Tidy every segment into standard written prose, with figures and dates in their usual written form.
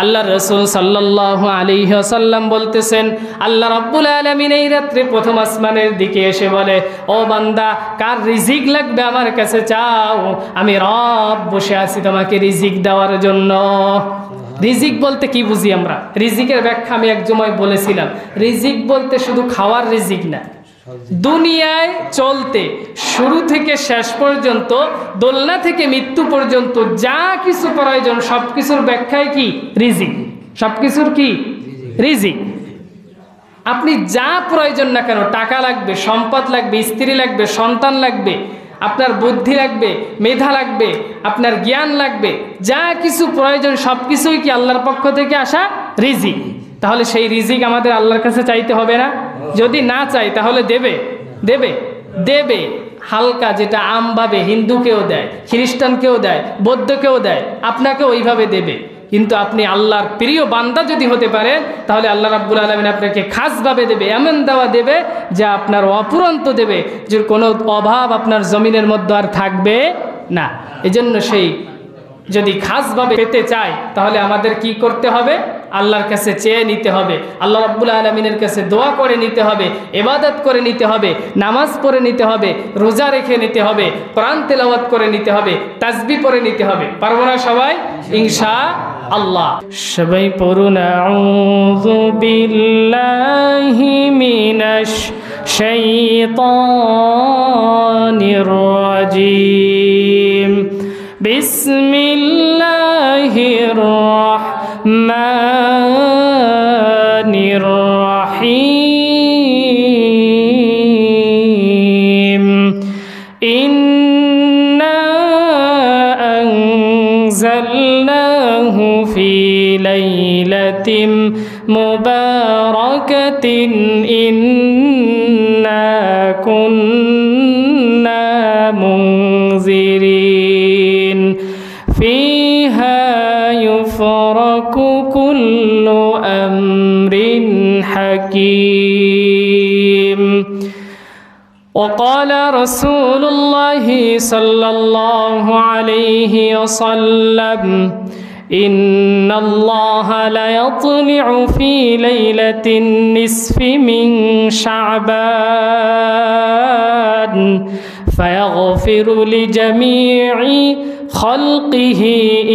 আল্লাহ রাসূল সাল্লাল্লাহু আলাইহি ওয়াসাল্লাম বলতেছেন, আল্লাহ রাব্বুল আলামিন এই রাত্রে প্রথম আসমানের দিকে এসে বলে, ও বান্দা, কার রিজিক লাগবে আমার কাছে চাও, আমি রব বসে আছি তোমাকে রিজিক দেওয়ার জন্য। রিজিক বলতে কি বুঝি আমরা? রিজিকের ব্যাখ্যা আমি এক সময় বলেছিলাম, রিজিক বলতে শুধু খাওয়ার রিজিক না, দুনিয়ায় চলতে শুরু থেকে শেষ পর্যন্ত, দোলনা থেকে মৃত্যু পর্যন্ত যা কিছু প্রয়োজন সবকিছুর ব্যাখ্যায় কি? রিজিক। সবকিছুর কি? রিজিক। আপনি যা প্রয়োজন না কেন, টাকা লাগবে, সম্পদ লাগবে, স্ত্রী লাগবে, সন্তান লাগবে, আপনার বুদ্ধি লাগবে, মেধা লাগবে, আপনার জ্ঞান লাগবে, যা কিছু প্রয়োজন সবকিছুই কি আল্লাহর পক্ষ থেকে আসা রিজিক। তাহলে সেই রিজিক আমাদের আল্লাহর কাছে চাইতে হবে না? যদি না চাই তাহলে দেবে? দেবে দেবে হালকা, যেটা আমভাবে হিন্দুকেও দেয়, খ্রিস্টানকেও দেয়, বৌদ্ধকেও দেয়, আপনাকে ওইভাবে দেবে। কিন্তু আপনি আল্লাহর প্রিয় বান্দা যদি হতে পারেন, তাহলে আল্লাহ রাব্বুল আলামিন আপনাকে খাসভাবে দেবে, এমন দেওয়া দেবে যা আপনার অপুরন্ত দেবে, যে কোনো অভাব আপনার জমিনের মধ্যে আর থাকবে না। এজন্য সেই যদি খাসভাবে পেতে চাই, তাহলে আমাদের কি করতে হবে? আল্লাহর কাছে চেয়ে নিতে হবে, আল্লাহ রাব্বুল আলামিনের কাছে দোয়া করে নিতে হবে, ইবাদত করে নিতে হবে, নামাজ পড়ে নিতে হবে, রোজা রেখে নিতে হবে, কোরআন তেলাওয়াত করে নিতে হবে, তাসবিহ পড়ে নিতে হবে। পারবো না সবাই? ইনশাআল্লাহ। সবাই পড়ুন, আউযু বিল্লাহি মিনাশ শাইতানির রাজিম। বিসমিল্লাহির রাহমানির রাহিম। ইন্না আনজালনাহু ফি লাইলাতিন মুবারাকাতিন ইন্না কুন্না মুনজিরিন ফিহা ইউফরাকু কুল্লু আমরিন হাকীম। وقال رسول الله صلى الله عليه وسلم إن الله ليطلع في ليلة النصف من شعبان فيغفر لجميع خلقه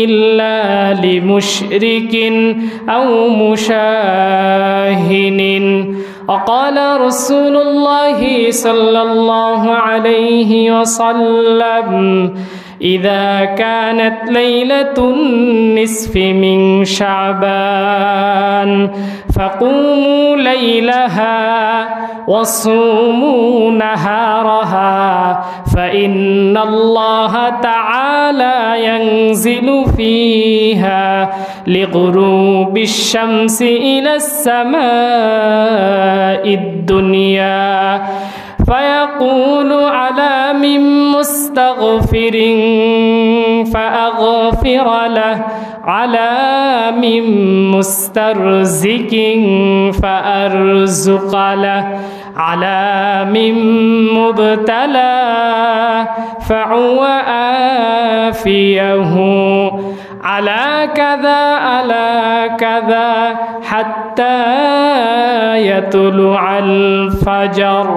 إلا لمشرك أو مشاهن. وقال رسول الله صلى الله عليه وسلم إذا كانت ليلة النصف من شعبان فقوموا ليلها وصوموا نهارها فإن الله تعالى ينزل فيها لغروب الشمس إلى السماء الدنيا فيقول على من مستغفر فأغفر له على من مسترزق فأرزق له على من مبتلى فعافيه على كذا حتى يطلع الفجر.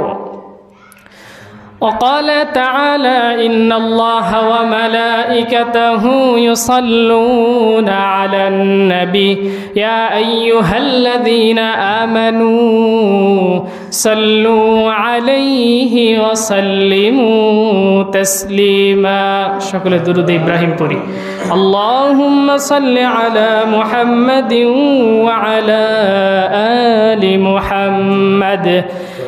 وقال تعالى إن الله وملائكته يصلون على النبي يا أيها الذين آمنوا صلوا عليه وسلموا تسليما. شكل درود إبراهيم پوری. اللهم صل على محمد وعلى آل محمد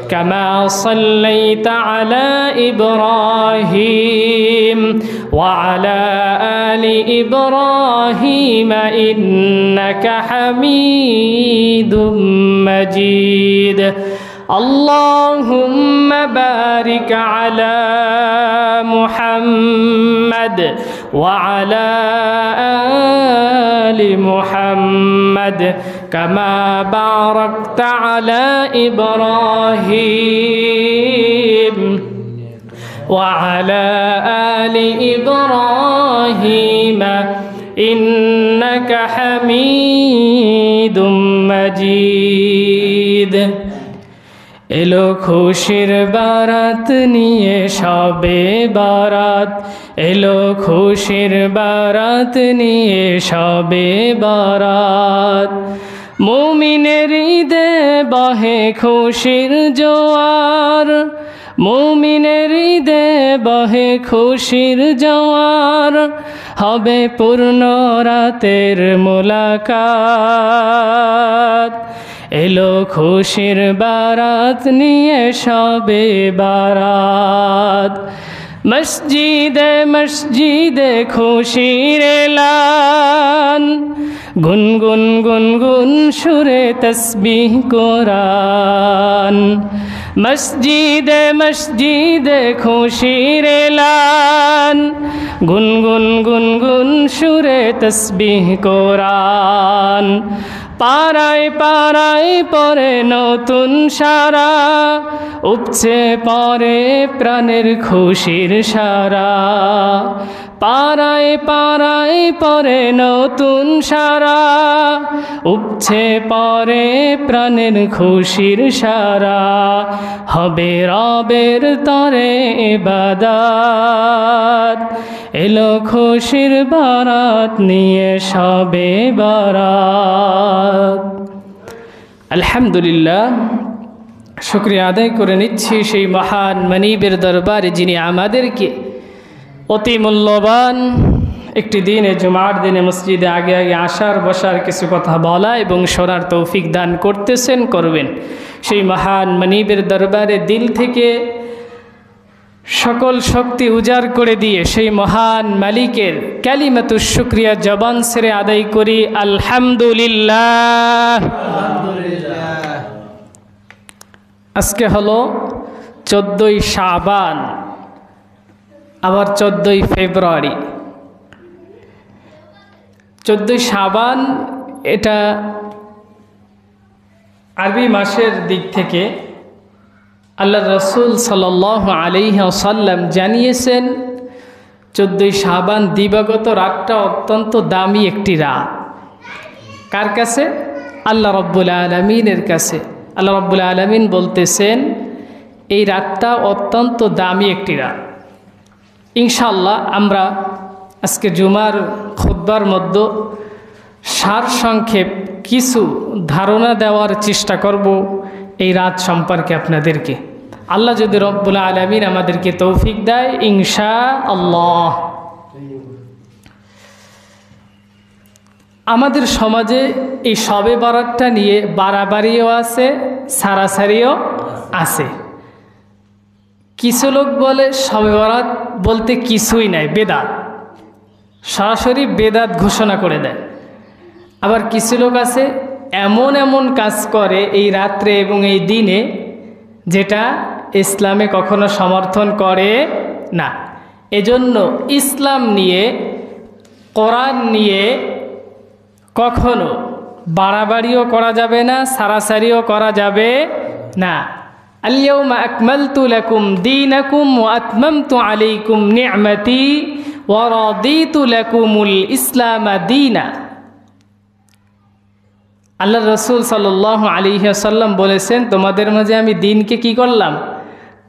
كما صليت على إبراهيم وعلى آل إبراهيم إنك حميد مجيد. اللهم بارك على محمد وعلى آل محمد كما باركت على إبراهيم وعلى آل إبراهيم ইন্নাকা হামিদুম মাজিদ। এলো খুশির বারাত নিয়ে শবে বারাত, এলো খুশির বারাত নিয়ে শবে বারাত। মুমিনের ঈদে বহে খুশির জোয়ার, মুমিনের ঈদে বহে খুশির জোয়ার। হবে পূর্ণ রাতের মুলাকাত, এলো খুশির বারাত নিয়ে শবে বারাত। মসজিদে মসজিদে খুশির এলান, গুনগুন গুনগুন সুরে তসবিহ কোরআন। মসজিদে মসজিদে খুশির এলান, গুনগুন গুনগুন সুরে তসবিহ কোরআন। পাড়ায় পাড়ায় পরে নতুন সারা, উপচে পরে প্রাণের খুশির সারা। পাড়ায় পাড়ায় পরে নতুন সারা, উপচে পরে প্রাণের খুশির সারা। হবে রবের তরে ইবাদত, এলো খুশির বারাত নিয়ে শবে বারাত। আলহামদুলিল্লাহ, শুকরিয়া আদায় করে নিচ্ছি সেই মহান মনিবের দরবারে যিনি আমাদেরকে অতি মূল্যবান একটি দিনে, জুমার দিনে মসজিদে আগে আগে আসার বসার কিছু কথা বলা এবং শোনার তৌফিক দান করতেছেন, করবেন। সেই মহান মনিবের দরবারে দিল থেকে সকল শক্তি উজাড় করে দিয়ে সেই মহান মালিকের কালিমাতুশ শুকরিয়া জবান ছেড়ে আদায় করি আলহামদুলিল্লাহ। আজকে হলো 14ই শাবান, আবার 14ই ফেব্রুয়ারি। 14ই শাবান এটা আরবি মাসের দিক থেকে আল্লাহ রসুল সাল্লাল্লাহু আলাইহি ওয়াসাল্লাম জানিয়েছেন 14ই শাবান দিবাগত রাতটা অত্যন্ত দামি একটি রাত। কার কাছে? আল্লাহ রব্বুল আলামিনের কাছে। আল্লাহ রব্বুল আলামিন বলতেছেন এই রাতটা অত্যন্ত দামি একটি রাত। ইনশাআল্লাহ আমরা আজকে জুমার খুতবার মধ্যে সারসংক্ষেপ কিছু ধারণা দেওয়ার চেষ্টা করব এই রাত সম্পর্কে আপনাদেরকে। আল্লাহ যদি রব্বুল আলামিন আমাদেরকে তৌফিক দেয় ইনশাআল্লাহ। আমাদের সমাজে এই শবে বারাতটা নিয়ে বাড়াবাড়িও আছে, সারাসারিও আছে। কিছু লোক বলে শবে বারাত বলতে কিছুই নাই, বেদাত, সরাসরি বেদাত ঘোষণা করে দেয়। আবার কিছু লোক আছে এমন এমন কাজ করে এই রাত্রে এবং এই দিনে যেটা ইসলামে কখনো সমর্থন করে না। এজন্য ইসলাম নিয়ে, কোরআন নিয়ে কখনো বাড়াবাড়িও করা যাবে না, সারাসারিও করা যাবে না। আল-ইয়াওমা আকমালতু লাকুম দীনাকুম ওয়া আতমামতু আলাইকুম নি'মাতি ওয়া রাদিতু লাকুমুল ইসলাম দীনা। আল্লাহ রসুল সাল্লাল্লাহু আলাইহি ওয়াসাল্লাম বলেছেন তোমাদের মাঝে আমি দিনকে কি করলাম?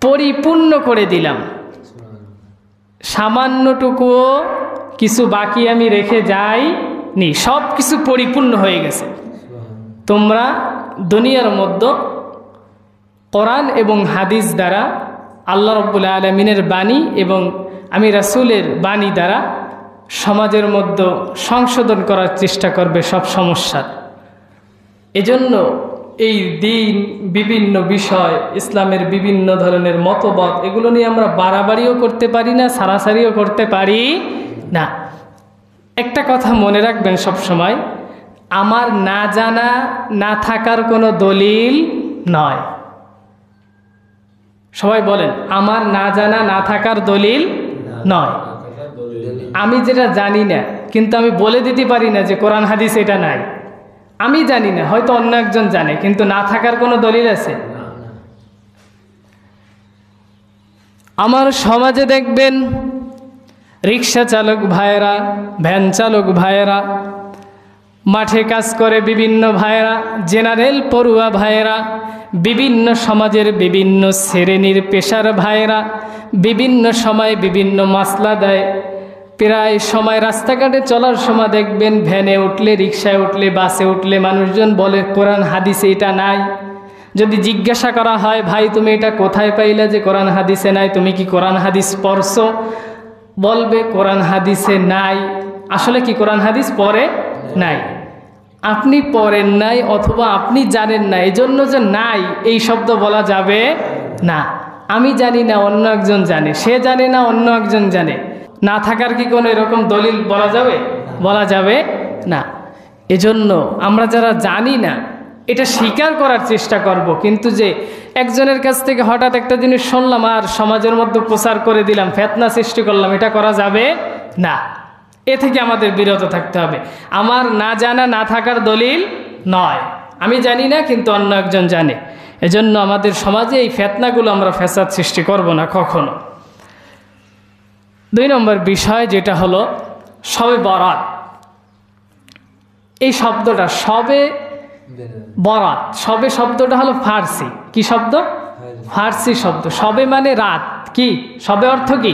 পরিপূর্ণ করে দিলাম। সামান্যটুকুও কিছু বাকি আমি রেখে যাইনি, সব কিছু পরিপূর্ণ হয়ে গেছে। তোমরা দুনিয়ার মধ্যে কোরআন এবং হাদিস দ্বারা আল্লাহ রব্বুল আলামিনের বাণী এবং আমি রাসূলের বাণী দ্বারা সমাজের মধ্যে সংশোধন করার চেষ্টা করবে সব সমস্যার। এজন্য এই দিন, বিভিন্ন বিষয়, ইসলামের বিভিন্ন ধরনের মতবাদ, এগুলো নিয়ে আমরা বাড়াবাড়িও করতে পারি না, সারাসারিও করতে পারি না। একটা কথা মনে রাখবেন সব সময়, আমার না জানা না থাকার কোনো দলিল নয়। সবাই বলেন, আমার না জানা না থাকার দলিল নয়। আমি যেটা জানি না কিন্তু আমি বলে দিতে পারি না যে কোরআন হাদিস এটা নাই। আমি জানি না, হয়তো অন্য একজন জানে, কিন্তু না থাকার কোনো দলিল আছে? আমার সমাজে দেখবেন রিক্সা চালক ভাইয়েরা, ভ্যান চালক ভাইয়েরা, মাঠে কাজ করে বিভিন্ন ভাইয়েরা, জেনারেল পড়ুয়া ভাইয়েরা, বিভিন্ন সমাজের বিভিন্ন শ্রেণীর পেশার ভাইয়েরা বিভিন্ন সময় বিভিন্ন মাসলা দেয়। প্রায় সময় রাস্তাঘাটে চলার সময় দেখবেন ভ্যানে উঠলে, রিক্সায় উঠলে, বাসে উঠলে মানুষজন বলে কোরআন হাদিসে এটা নাই। যদি জিজ্ঞাসা করা হয়, ভাই তুমি এটা কোথায় পাইলা যে কোরআন হাদিসে নাই, তুমি কি কোরআন হাদিস পড়ছো? বলবে কোরআন হাদিসে নাই। আসলে কি কোরআন হাদিস পড়ে নাই, আপনি পড়েন নাই অথবা আপনি জানেন না, এই জন্য যে নাই এই শব্দ বলা যাবে না। আমি জানি না, অন্য একজন জানে, সে জানে না, অন্য একজন জানে। না থাকার কি কোনো এরকম দলিল বলা যাবে? বলা যাবে না। এজন্য আমরা যারা জানি না এটা স্বীকার করার চেষ্টা করব, কিন্তু যে একজনের কাছ থেকে হঠাৎ একটা জিনিস শুনলাম আর সমাজের মধ্যে প্রচার করে দিলাম, ফিতনা সৃষ্টি করলাম, এটা করা যাবে না। এ থেকে আমাদের বিরত থাকতে হবে। আমার না জানা না থাকার দলিল নয়, আমি জানি না কিন্তু অন্য একজন জানে। এজন্য আমাদের সমাজে এই ফিতনাগুলো আমরা ফ্যাসাদ সৃষ্টি করব না কখনো। 2 নম্বর বিষয় যেটা হলো শবে বরাত। এই শব্দটা শবে বরাত, শবে শব্দটা হলো ফার্সি। কি শব্দ? ফার্সি শব্দ। শবে মানে রাত। কি শবে অর্থ কি?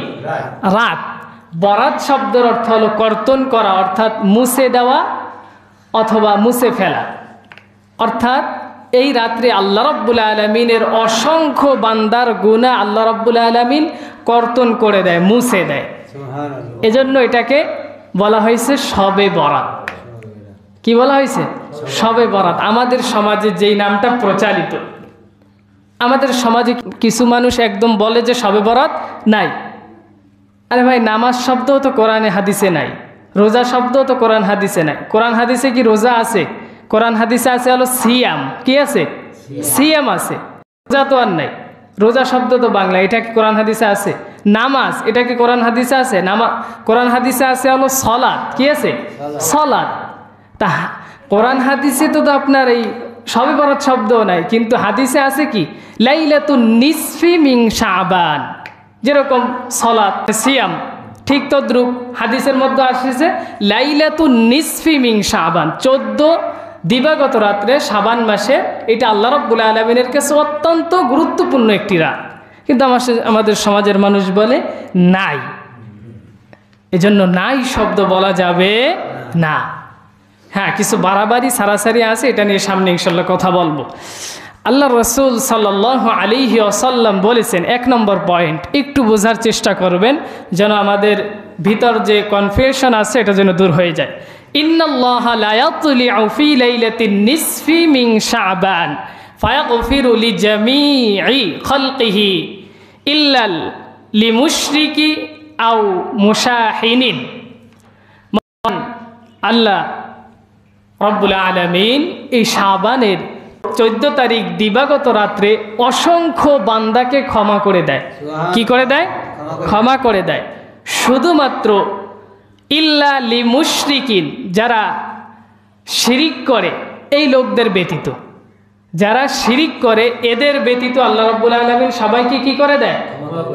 রাত। বরাত শব্দের অর্থ হলো কর্তন করা, অর্থাৎ মুছে দেওয়া অথবা মুছে ফেলা। অর্থাৎ এই রাত্রে আল্লাহ রাব্বুল আলামিনের অসংখ্য বান্দার গুনাহ আল্লাহ রাব্বুল আলামিন কর্তন করে দেয়, মুছে দেয়। এজন্য এটাকে বলা হয়েছে শবে বরাত। কি বলা হয়েছে? শবে বরাত। আমাদের সমাজে যেই নামটা প্রচারিত, আমাদের সমাজে কিছু মানুষ একদম বলে যে শবে বরাত নাই। আরে ভাই, নামাজ শব্দও তো কোরআনে হাদিসে নাই, রোজা শব্দও তো কোরআন হাদিসে নাই। কোরআন হাদিসে কি রোজা আছে? কোরআন হাদিসে আছে হলো সিয়াম। কি আছে? সিয়াম আছে। রোজা তো আর নাই। রোজা শব্দ তো বাংলা, এটা কি কোরআন হাদিসে আছে? নামাজ, এটা কি কোরআন হাদিসে আছে? কোরআন হাদিসে আছে হলো সলাত। কি আছে? সলাত। তা কোরআন হাদিসে তো আপনার এই শবে বরাত শব্দও নাই, কিন্তু হাদিসে আছে কি? লাইলাতুন নিসফি মিন শাবান। যেরকম সলাত সিয়াম, ঠিক তদ্রুপ হাদিসের মধ্যে আসছে লাইলাতুন নিসফি মিন শাবান, 14 দিবাগত রাত্রে শাবান মাসে। এটা আল্লাহ রাব্বুল আলামিনের কাছে অত্যন্ত গুরুত্বপূর্ণ একটি রাত, কিন্তু আমাদের সমাজের মানুষ বলে নাই। এজন্য নাই শব্দ বলা যাবে না। হ্যাঁ, কিছু বাড়াবাড়ি সারাসারি আছে, এটা নিয়ে সামনে ইনশাল্লাহ কথা বলবো। আল্লাহ রসুল সাল্লাল্লাহু আলাইহি ওয়াসাল্লাম বলেছেন, 1 নম্বর পয়েন্ট একটু বোঝার চেষ্টা করবেন যেন আমাদের ভিতর যে কনফিউশন আছে এটা যেন দূর হয়ে যায়। ইন্নাল্লাহা লা ইয়াতলিউ ফি লাইলাতিন নিসফি মিন শাবান ফায়াগফিরু লিজামিই খালকিহি ইল্লা লিমুশরিকি আও মুশাহিনিন। আল্লাহ রব্বুল আলামিন এই শাবানের 14 তারিখ দিবাগত রাত্রে অসংখ্য বান্দাকে ক্ষমা করে দেয়। কি করে দেয়? ক্ষমা করে দেয়। শুধুমাত্র ইল্লা লিমুশরিকিন, যারা শিরিক করে এই লোকদের ব্যতীত, যারা শিরিক করে এদের ব্যতীত আল্লাহ রাব্বুল আলামিন সবাইকে কি করে দেয়?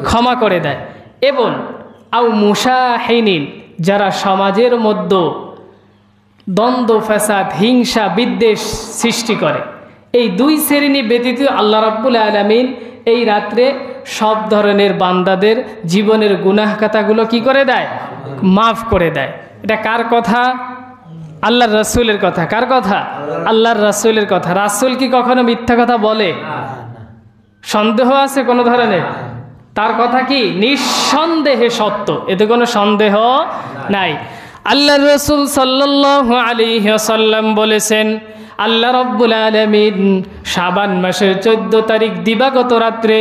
ক্ষমা করে দেয়। এবং আও মুশাহিনিন, যারা সমাজের মধ্যে দ্বন্দ্ব, ফ্যাসাদ, হিংসা, বিদ্বেষ সৃষ্টি করে, এই 2 শ্রেণী ব্যতীত আল্লাহ রাব্বুল আলামিন এই রাত্রে সব ধরনের বান্দাদের জীবনের গুনাহ খাতাগুলো কি করে দেয়? মাফ করে দেয়। এটা কার কথা? আল্লাহর রাসূলের কথা। কার কথা? আল্লাহর রাসূলের কথা। রাসূল কি কখনো মিথ্যা কথা বলে? সন্দেহ আছে কোনো ধরনের? তার কথা কি নিঃসন্দেহে সত্য, এতে কোনো সন্দেহ নাই। আল্লাহর রাসূল সাল্লাল্লাহু আলাইহি ওয়াসাল্লাম বলেছেন, আল্লাহ রাব্বুল আলামিন শাবান মাসের 14 তারিখ দিবাগত রাত্রে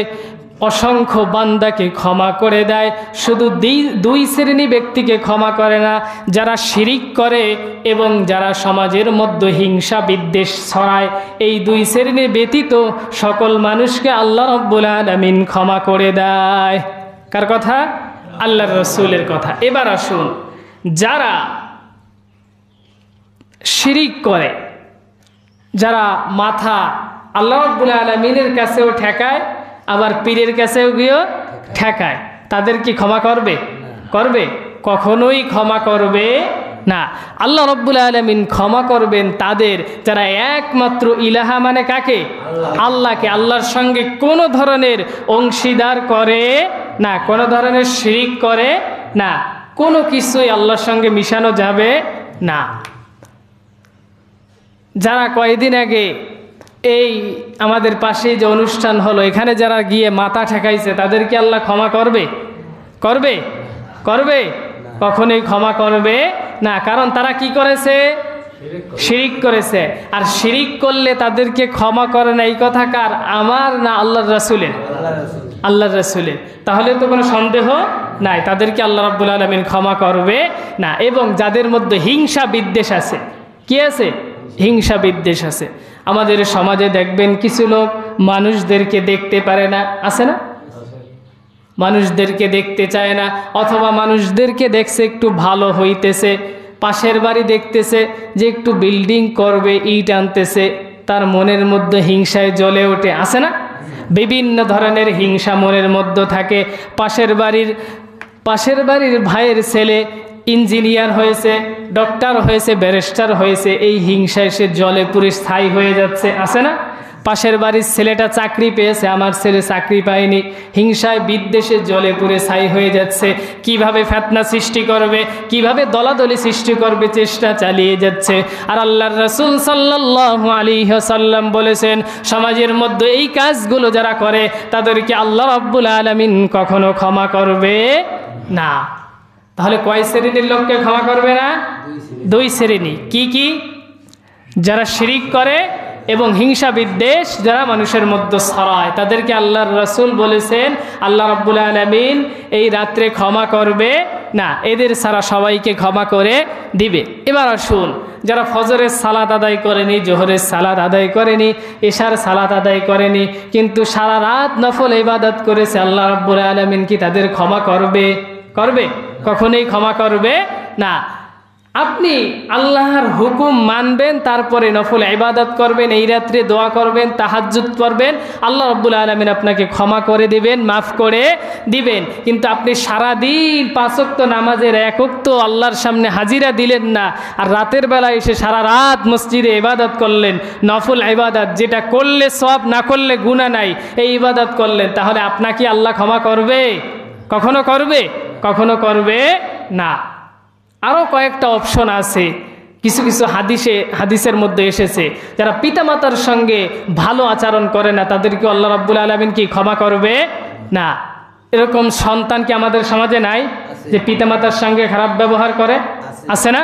অসংখ্য বান্দাকে ক্ষমা করে দেয়। শুধু 2 শ্রেণী ব্যক্তিকে ক্ষমা করে না, যারা শিরিক করে এবং যারা সমাজের মধ্যে হিংসা বিদ্বেষ ছড়ায়, এই 2 শ্রেণী ব্যতীত সকল মানুষকে আল্লাহ রাব্বুল আলামিন ক্ষমা করে দেয়। কার কথা? আল্লাহর রাসূলের কথা। এবার আসুন, যারা শিরিক করে, যারা মাথা আল্লাহ রাব্বুল আলামিনের কাছেও ঠেকায় আবার পীরের কাছেও গিয়েও ঠেকায়, তাদের কি ক্ষমা করবে? করবে? কখনোই ক্ষমা করবে না। আল্লাহ রাব্বুল আলামিন ক্ষমা করবেন তাদের যারা একমাত্র ইলাহা মানে কাকে? আল্লাহকে, আল্লাহর সঙ্গে কোনো ধরনের অংশীদার করে না, কোনো ধরনের শিরিক করে না, কোনো কিছুই আল্লাহর সঙ্গে মিশানো যাবে না। যারা কয়েকদিন আগে এই আমাদের পাশে যে অনুষ্ঠান হলো এখানে যারা গিয়ে মাথা ঠেকাইছে তাদেরকে আল্লাহ ক্ষমা করবে? করবে? করবে? কখনোই ক্ষমা করবে না। কারণ তারা কি করেছে? শিরিক করেছে। আর শিরিক করলে তাদেরকে ক্ষমা করে না, এই কথা কার? আমার না আল্লাহর রাসূলের? আল্লাহর রাসূলের। তাহলে তো কোনো সন্দেহ নাই তাদেরকে আল্লাহ রাব্বুল আলামিন ক্ষমা করবে না। এবং যাদের মধ্যে হিংসা বিদ্বেষ আছে, কি আছে? হিংসা বিদ্বেষ আছে। আমাদের সমাজে দেখবেন কিছু লোক মানুষদেরকে দেখতে পারে না, আছে না? মানুষদেরকে দেখতে চায় না, অথবা মানুষদেরকে দেখছে একটু ভালো হইতেছে, পাশের বাড়ি দেখতেছে যে একটু বিল্ডিং করবে, ইট আনতেছে, তার মনের মধ্যে হিংসায় জ্বলে ওঠে, আছে না? বিভিন্ন ধরনের হিংসা মনের মধ্যে থাকে। পাশের বাড়ির ভাইয়ের ছেলে ইঞ্জিনিয়ার হয়েছে, ডক্টর হয়েছে, ব্যারিস্টার হয়েছে, এই হিংসায় সে জলে পুরে স্থায়ী হয়ে যাচ্ছে, আছে না? পাশের বাড়ির ছেলেটা চাকরি পেয়েছে, আমার ছেলে চাকরি পায়নি, হিংসায় বিদ্বেষে জলে পুরে ছাই হয়ে যাচ্ছে। কিভাবে ফিতনা সৃষ্টি করবে, কিভাবে দলাদলি সৃষ্টি করবে, চেষ্টা চালিয়ে যাচ্ছে। আর আল্লাহর রাসূল সাল্লাল্লাহু আলাইহি ওয়াসাল্লাম বলেছেন, সমাজের মধ্যে এই কাজগুলো যারা করে তাদেরকে আল্লাহ রাব্বুল আলামিন কখনো ক্ষমা করবে না। তাহলে কয় শ্রেণীর লোককে ক্ষমা করবে না? দুই শ্রেণী। কি কি? যারা শিরিক করে এবং হিংসা বিদ্বেষ যারা মানুষের মধ্যে ছড়ায়, তাদেরকে আল্লাহর রাসূল বলেছেন আল্লাহ রাব্বুল আলামিন এই রাত্রে ক্ষমা করবে না, এদের ছাড়া সবাইকে ক্ষমা করে দিবে। এবার আসুন, যারা ফজরের সালাত আদায় করেনি, জোহরের সালাত আদায় করেনি, এশার সালাত আদায় করেনি, কিন্তু সারা রাত নফল ইবাদত করেছে, আল্লাহ রাব্বুল আলামিন কি তাদের ক্ষমা করবে? করবে? কখনোই ক্ষমা করবে না। আপনি আল্লাহর হুকুম মানবেন, তারপরে নফল ইবাদত করবেন, এই রাত্রে দোয়া করবেন, তাহাজ্জুদ করবেন, আল্লাহ রাব্বুল আলামিন আপনাকে ক্ষমা করে দিবেন, মাফ করে দিবেন। কিন্তু আপনি সারাদিন 5 ওয়াক্ত নামাজের 1 ওয়াক্ত আল্লাহর সামনে হাজিরা দিলেন না, আর রাতের বেলা এসে সারা রাত মসজিদে ইবাদত করলেন, নফল ইবাদত যেটা করলে সওয়াব, না করলে গুনাহ নাই, এই ইবাদত করলেন, তাহলে আপনাকে আল্লাহ ক্ষমা করবে? কখনো করবে? কখনো করবে না। আরও কয়েকটা অপশন আছে, কিছু কিছু হাদিসের মধ্যে এসেছে, যারা পিতামাতার সঙ্গে ভালো আচরণ করে না তাদেরকে আল্লাহ রাব্বুল আলামিন কি ক্ষমা করবে না। এরকম সন্তান কি আমাদের সমাজে নাই যে পিতামাতার সঙ্গে খারাপ ব্যবহার করে? আছে না?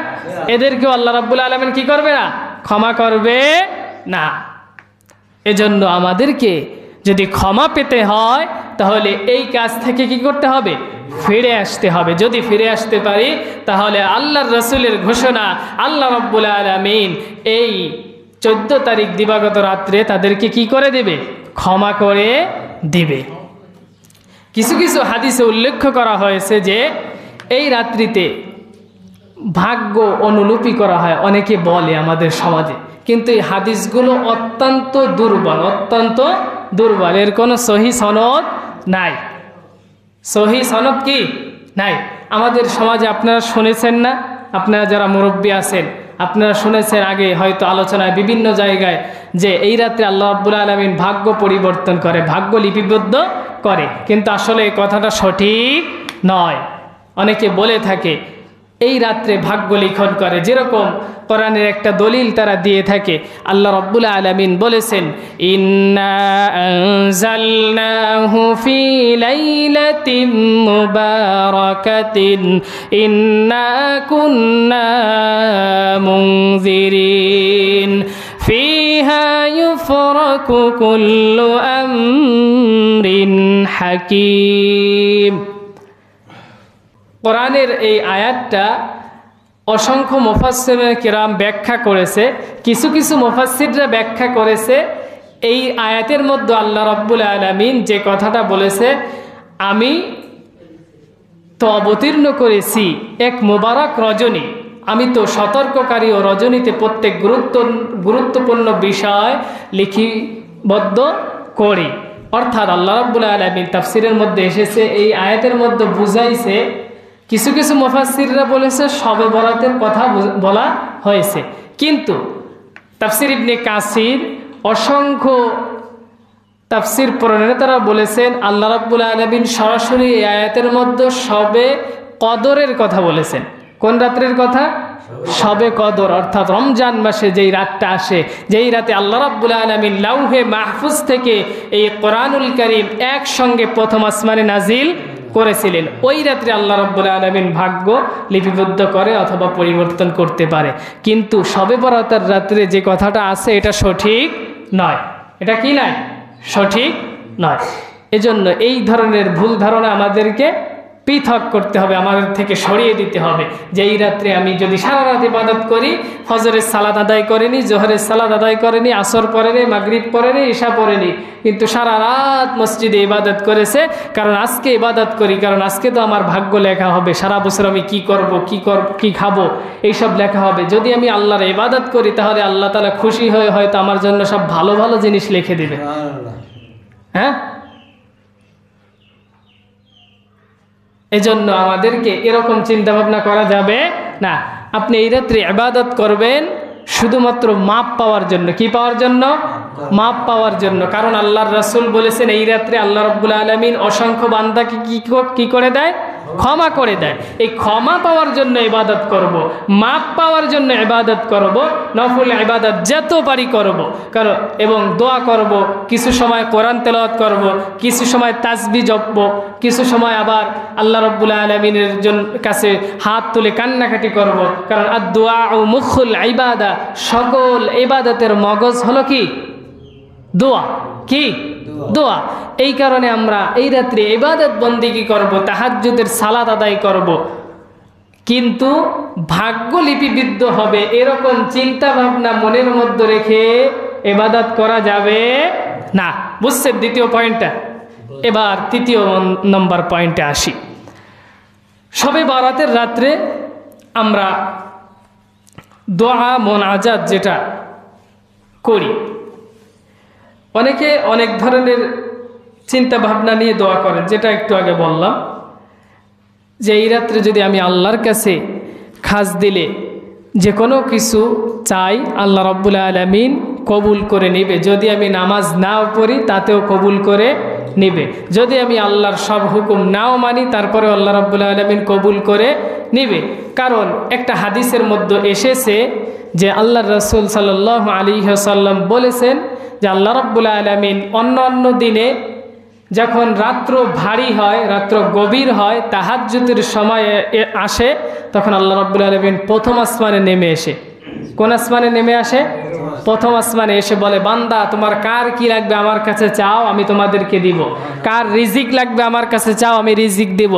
এদেরকেও আল্লাহ রাব্বুল আলামিন কি করবে না? ক্ষমা করবে না। এজন্য আমাদেরকে যদি ক্ষমা পেতে হয় তাহলে এই কাজ থেকে কি করতে হবে? ফিরে আসতে হবে। যদি ফিরে আসতে পারি তাহলে আল্লাহর রাসূলের ঘোষণা, আল্লাহ রাব্বুল আলামিন এই 14 তারিখ দিবাগত রাত্রে তাদেরকে কি করে দেবে? ক্ষমা করে দিবে। কিছু কিছু হাদিসে উল্লেখ করা হয়েছে যে এই রাত্রিতে ভাগ্য অনুলিপি করা হয়, অনেকে বলে আমাদের সমাজে, কিন্তু এই হাদিসগুলো অত্যন্ত দুর্বল, অত্যন্ত দুর্বল, এর কোনো সহি সনদ নাই। সহি সনদ কি নাই। আমাদের সমাজে আপনারা শুনেছেন না, আপনারা যারা মুরব্বী আছেন আপনারা শুনেছেন আগে হয়তো আলোচনায় বিভিন্ন জায়গায়, যে এই রাত্রে আল্লাহ রাব্বুল আলামিন ভাগ্য পরিবর্তন করে, ভাগ্য লিপিবদ্ধ করে, কিন্তু আসলে এই কথাটা সঠিক নয়। অনেকে বলে থাকে এই রাত্রে ভাগ্য লিখন করে, যেরকম কোরআনের একটা দলিল তারা দিয়ে থাকে। আল্লাহ রাব্বুল আলামিন বলেছেন, ইন্না আনজালনাহু ফি লাইলাতিন মুবারাকাতিন ইন্না কুন্না মুনজিরিন ফিহা ইউফরাকু কুল্লু আমরিন হাকীম। কোরআনের এই আয়াতটা অসংখ্য মুফাসসিরিন কিরাম ব্যাখ্যা করেছে। কিছু কিছু মুফাসসিররা ব্যাখ্যা করেছে এই আয়াতের মধ্যে আল্লাহ রাব্বুল আলামিন যে কথাটা বলেছে, আমি তো অবতীর্ণ করেছি এক মুবারক রজনী, আমি তো সতর্ককারী ও রজনীতে প্রত্যেক গুরুত্বপূর্ণ বিষয় লিপিবদ্ধ করি। অর্থাৎ আল্লাহ রাব্বুল আলামিন তাফসীরের মধ্যে এসেছে, এই আয়াতের মধ্যে বুঝাইছে কিছু কিছু মুফাসসিররা বলেছে শবে বরাতের কথা বলা হয়েছে, কিন্তু তাফসির ইবনে কাসির অসংখ্য তাফসির প্রণেতারা বলেছেন আল্লাহ রাব্বুল আলামিন সরাসরি এই আয়াতের মধ্যে শবে কদরের কথা বলেছেন। কোন রাত্রের কথা? শবে কদর, অর্থাৎ রমজান মাসে যেই রাতটা আসে, যেই রাতে আল্লাহ রাব্বুল আলামিন লাউহে মাহফুজ থেকে এই কোরআনুল কারীম একসঙ্গে প্রথম আসমানে নাজিল করেছিলেন, ওই রাত্রে আল্লাহ রাব্বুল আলামিন ভাগ্য লিপিবদ্ধ করে অথবা পরিবর্তন করতে পারে। কিন্তু শবে বরাতের রাত্রে যে কথাটা আছে এটা সঠিক নয়। এটা কি নয়? সঠিক নয়। এজন্য এই ধরনের ভুল ধারণা আমাদেরকে পৃথক করতে হবে, আমাদের থেকে সরিয়ে দিতে হবে। যে এই রাত্রে আমি যদি সারা রাত ইবাদত করি, ফজরের সালাত আদায় করিনি, জোহরের সালাত আদায় করিনি, আসর পড়েনি, মাগরিব পড়েনি, ঈশা পড়েনি, কিন্তু সারা রাত মসজিদে ইবাদত করেছে, কারণ আজকে ইবাদত করি, কারণ আজকে তো আমার ভাগ্য লেখা হবে, সারা বছর আমি কি করব, কি খাবো, এইসব লেখা হবে। যদি আমি আল্লাহর ইবাদত করি তাহলে আল্লাহ তাআলা খুশি হয়ে হয়তো আমার জন্য সব ভালো ভালো জিনিস লিখে দিবে। হ্যাঁ, এজন্য আমাদেরকে এরকম চিন্তা ভাবনা করা যাবে না। আপনি এই রাত্রে ইবাদত করবেন শুধুমাত্র মাপ পাওয়ার জন্য। কি পাওয়ার জন্য? মাপ পাওয়ার জন্য। কারণ আল্লাহর রাসূল বলেছেন এই রাত্রে আল্লাহ রাব্বুল আলামিন অসংখ্য বান্দাকে কি করে দেয়? ক্ষমা করে দেয়। এই ক্ষমা পাওয়ার জন্য ইবাদত করব, মাপ পাওয়ার জন্য ইবাদত করব, নফল ইবাদত যত পারি করব, কারণ এবং দোয়া করব, কিছু সময় কোরআন তেলাওয়াত করব, কিছু সময় তাসবিহ জপব, কিছু সময় আবার আল্লাহ রাব্বুল আলামিনের কাছে হাত তুলে কান্নাকাটি করব। কারণ আদ-দুআ মুখুল ইবাদা, সকল ইবাদতের মগজ হলো কি? দোয়া। কি? দোয়া। এই কারণে আমরা এই রাত্রে ইবাদত বন্দেগী করব, তাহাজ্জুদের সালাত আদায় করব, কিন্তু ভাগ্য লিপিবদ্ধ হবে এরকম চিন্তা ভাবনা মনের মধ্যে রেখে ইবাদত করা যাবে না। বুঝছেন দ্বিতীয় পয়েন্টটা? এবার তৃতীয় নম্বর পয়েন্টে আসি। শবে বরাতের রাত্রে আমরা দোয়া মোনাজাত যেটা করি, অনেকে অনেক ধরনের চিন্তা ভাবনা নিয়ে দোয়া করেন, যেটা একটু আগে বললাম যে এই রাত্রে যদি আমি আল্লাহর কাছে খাস দিলে যে কোনো কিছু চাই আল্লাহ রাব্বুল আলামিন কবুল করে নেবে। যদি আমি নামাজ নাও পড়ি তাতেও কবুল করে নেবে। যদি আমি আল্লাহর সব হুকুম নাও মানি তারপরে আল্লাহ রাব্বুল আলামিন কবুল করে নেবে। কারণ একটা হাদিসের মধ্যে এসেছে যে আল্লাহর রাসূল সাল্লাল্লাহু আলাইহি ওয়াসাল্লাম বলেছেন যে আল্লাহ রাব্বুল আলামিন অন্য দিনে যখন রাত্র ভারী হয়, রাত্র গভীর হয়, তাহাজ্জুদের সময় আসে, তখন আল্লাহ রাব্বুল আলামিন প্রথম আসমানে নেমে এসে, কোন আসমানে নেমে আসে? প্রথম আসমানে এসে বলে, বান্দা তোমার কার কি লাগবে আমার কাছে চাও, আমি তোমাদেরকে দিব। কার রিজিক লাগবে আমার কাছে চাও, আমি রিজিক দিব।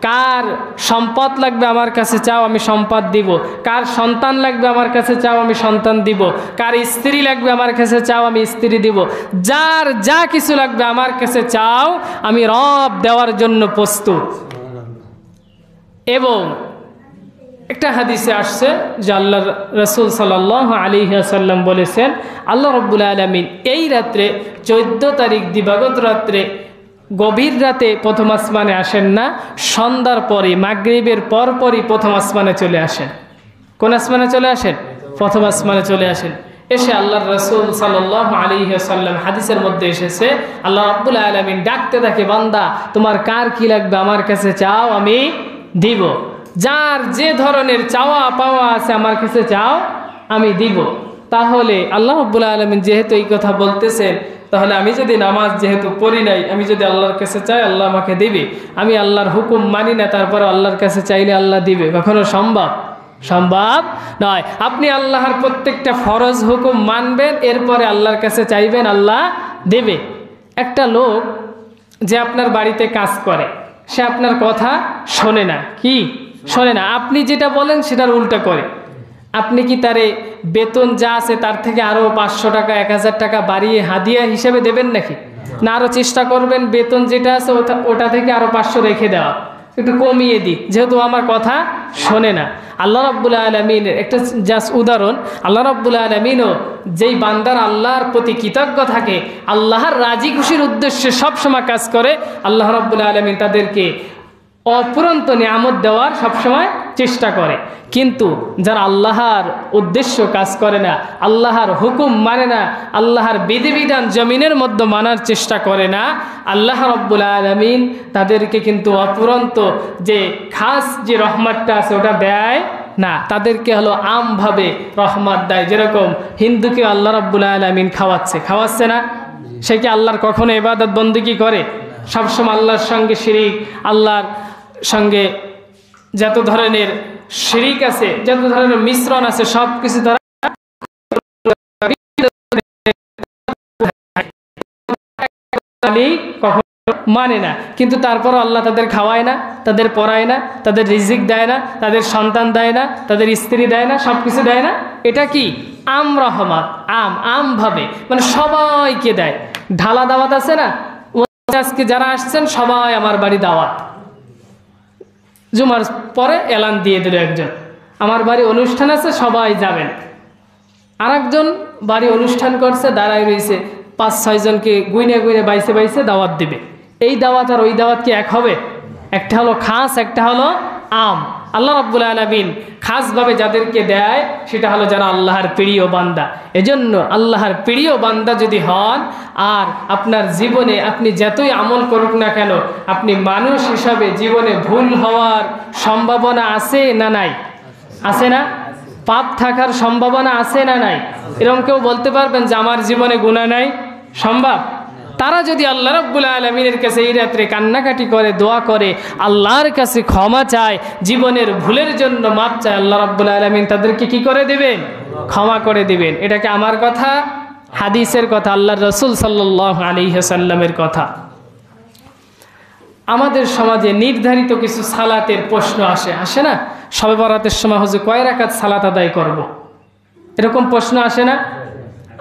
কার সম্পদ লাগবে আমার কাছে চাও, আমি সম্পদ দিব। কার সন্তান লাগবে আমার কাছে চাও, আমি সন্তান দিব। কার স্ত্রী লাগবে আমার কাছে চাও, আমি স্ত্রী দিব। যার যা কিছু লাগবে আমার কাছে চাও, আমি রব দেওয়ার জন্য প্রস্তুত। এবং একটা হাদিসে আসছে যে আল্লাহ রাসূল সাল্লাল্লাহু আলাইহি ওয়াসাল্লাম বলেছেন আল্লাহ রাব্বুল আলামিন এই রাত্রে 14 তারিখ দিবাগত রাত্রে গভীর রাতে প্রথম আসমানে আসেন না, সন্ধ্যার পরে মাগরিবের পরপরই প্রথম আসমানে চলে আসেন। কোন আসমানে চলে আসেন? প্রথম আসমানে চলে আসেন। এসে আল্লাহর রাসূল সাল্লাল্লাহু আলাইহি ওয়াসাল্লাম হাদিসের মধ্যে এসেছে আল্লাহ রাব্বুল আলামিন ডাকতে থাকে, বান্দা তোমার কার কি লাগবে আমার কাছে চাও, আমি দিব। যার যে ধরনের চাওয়া পাওয়া আছে আমার কাছে চাও, আমি দিব। তাহলে আল্লাহ রাব্বুল আলামিন যেহেতু এই কথা বলতেছেন, তাহলে আমি যদি নামাজ যেহেতু পড়ি নাই, আমি যদি আল্লাহর কাছে চাই আল্লাহ আমাকে দিবে। আমি আল্লাহর হুকুম মানি না, তারপরে আল্লাহর কাছে চাইলে আল্লাহ দিবে? কখনো সম্ভব? সম্ভব নয়। আপনি আল্লাহর প্রত্যেকটা ফরজ হুকুম মানবেন, এরপরে আল্লাহর কাছে চাইবেন, আল্লাহ দেবে। একটা লোক যে আপনার বাড়িতে কাজ করে, সে আপনার কথা শোনে না। কি শোনে না? আপনি যেটা বলেন সেটার উল্টা করে। আপনি কি তারে বেতন যা আছে তার থেকে আরও 500 টাকা 1000 টাকা বাড়িয়ে হাদিয়া হিসেবে দেবেন নাকি? না, আরও চেষ্টা করবেন বেতন যেটা আছে ওটা থেকে আরও 500 রেখে দেওয়া, একটু কমিয়ে দিই, যেহেতু আমার কথা শোনে না। আল্লাহ রাব্বুল আলামিনের একটা জাস্ট উদাহরণ, আল্লাহ রাব্বুল আলামিনও যেই বান্দার আল্লাহর প্রতি কৃতজ্ঞ থাকে, আল্লাহর রাজি খুশির উদ্দেশ্যে সবসময় কাজ করে, আল্লাহ রাব্বুল আলামিন তাদেরকে অপুরন্ত নিয়ামত দেওয়ার সবসময় চেষ্টা করে। কিন্তু যারা আল্লাহর উদ্দেশ্য কাজ করে না, আল্লাহর হুকুম মানে না, আল্লাহর বিধিবিধান জমিনের মধ্যে মানার চেষ্টা করে না, আল্লাহ রাব্বুল আলামিন তাদেরকে কিন্তু অপুরন্ত যে খাস যে রহমতটা আছে ওটা দেয় না, তাদেরকে হলো আমভাবে রহমত দেয়। যেরকম হিন্দুকে আল্লাহ রাব্বুল আলামিন খাওয়াচ্ছে না, সে কি আল্লাহর কখনো ইবাদত বন্দেগী করে? সবসময় আল্লাহর সঙ্গে শিরিক, আল্লাহর সঙ্গে যত ধরনের শিরিক আছে, যত ধরনের মিশ্রণ আছে, সব কিছু দ্বারা কখনো মানে না। কিন্তু তারপরও আল্লাহ তাদের খাওয়ায় না, তাদের পড়ায় না, তাদের রিজিক দেয় না, তাদের সন্তান দেয় না, তাদের স্ত্রী দেয় না, সব কিছু দেয় না। এটা কি আম রহমত? আমভাবে মানে সবাইকে দেয়। ঢালা দাওয়াত আছে না, আজকে যারা আসছেন সবাই আমার বাড়ি দাওয়াত, জুমার পরে এলান দিয়ে দিল একজন, আমার বাড়ি অনুষ্ঠান আছে সবাই যাবেন। আর একজন বাড়ি অনুষ্ঠান করছে, দাঁড়ায় রয়েছে, 5-6 জনকে গুইনে বাইসে দাওয়াত দিবে। এই দাওয়াত আর ওই দাওয়াত কি এক হবে? একটা হলো খাস, একটা হলো আম। আল্লাহ রাব্বুল আলামিন খাসভাবে যাদেরকে দেয় সেটা হলো যারা আল্লাহর প্রিয় বান্দা। এজন্য আল্লাহর প্রিয় বান্দা যদি হন, আর আপনার জীবনে আপনি যতই আমল করুক না কেন, আপনি মানুষ হিসাবে জীবনে ভুল হওয়ার সম্ভাবনা আছে না নাই? আছে না? পাপ থাকার সম্ভাবনা আছে না নাই? এরকম কেউ বলতে পারবেন যে আমার জীবনে গুনাহ নাই? সম্ভব? তারা যদি আল্লাহ রাব্বুল আলামিনের কাছে এই রাত্রে কান্নাকাটি করে, দোয়া করে, আল্লাহর কাছে ক্ষমা চায়, জীবনের ভুলের জন্য মাপ চায়, আল্লাহ রাব্বুল আলামিন তাদেরকে কি করে দিবেন? ক্ষমা করে দিবেন। এটা কি আমার কথা? হাদিসের কথা, আল্লাহর রাসূল সাল্লাল্লাহু আলাইহি ওয়াসাল্লামের কথা। আমাদের সমাজে নির্ধারিত কিছু সালাতের প্রশ্ন আসে না? শবে বরাতের সময় হুজুর কয় রাকাত সালাত আদায় করব, এরকম প্রশ্ন আসে না?